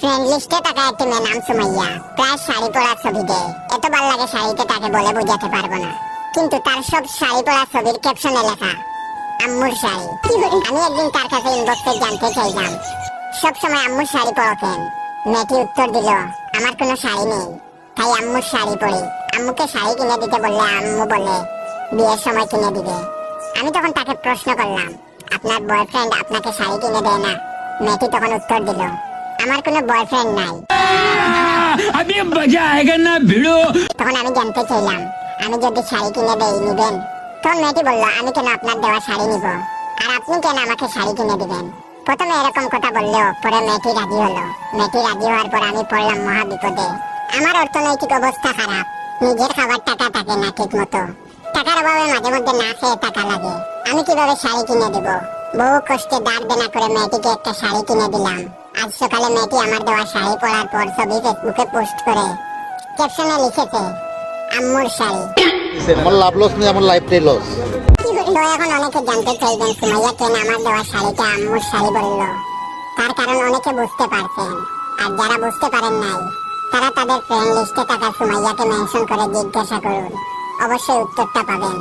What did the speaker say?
Friend লিস্টে থাকা একটি মেয়ে নাম সুমাইয়া প্রায় শাড়ি পরা ছবি দেয়। এত ভালো লাগে শাড়িতে তাকে বলে বোঝাতে পারবো না। কিন্তু তার সব শাড়ি পরা ছবির ক্যাপশনে লেখা আম্মুর শাড়ি। আমি একদিন তার কাছে ইনবক্সে জানতে চাইলাম সবসময় আম্মুর শাড়ি পরো কেন? মেয়েটি উত্তর দিল, আমার কোনো শাড়ি নেই, তাই আম্মুর শাড়ি পরি। আম্মুকে শাড়ি কিনে দিতে বললে আম্মু বলে বিয়ের সময় কিনে দিবে। আমি তখন তাকে প্রশ্ন করলাম, আপনার বয়ফ্রেন্ড আপনাকে শাড়ি কিনে দেয় না? মেয়েটি তখন উত্তর দিল, আমার কোনো বয়ফ্রেন্ড নাই। अभी मजा आएगा ना भिड़ो। তখন আমি জানতে চাইলাম, আমি যদি শাড়ি কিনে দেই নিবেন? তখন মেয়েটি বলল, আমি কেন আপনার দেওয়া শাড়ি নিব, আর আপনি কেন আমাকে শাড়ি কিনে দিবেন? প্রথমে এরকম কথা বললেও পরে মেয়েটি রাজি হলো। মেয়েটি রাজি হওয়ার পর আমি পড়লাম মহা বিপদে। আমার অর্থনৈতিক অবস্থা খারাপ, নিজের খাবার টাকা থাকে না ঠিক মতো, টাকার অভাবে মাঝে মধ্যে না খেয়ে টাকা লাগে। আমি কিভাবে শাড়ি কিনে দেব? বহু কষ্টে দাঁড় দেনা করে মেয়েটিকে একটা শাড়ি কিনে দিলাম। আজ সকালে মেয়েটি আমার দেওয়া শাড়ি পরার পর ছবি ফেসবুকে পোস্ট করে ক্যাপশনে লিখেছে আম্মুর শাড়ি। আমার লাভ লস নেই, আমার লাইফটাই লস। তো এখন অনেকে জানতে চাইবেন সুমাইয়া কেন আমার দেওয়া শাড়িটা আম্মুর শাড়ি বলল। তার কারণ অনেকে বুঝতে পারছেন, আর যারা বুঝতে পারেন নাই তারা তাদের ফ্রেন্ড লিস্টে থাকা সুমাইয়াকে মেনশন করে জিজ্ঞাসা করুন, অবশ্যই উত্তরটা পাবেন।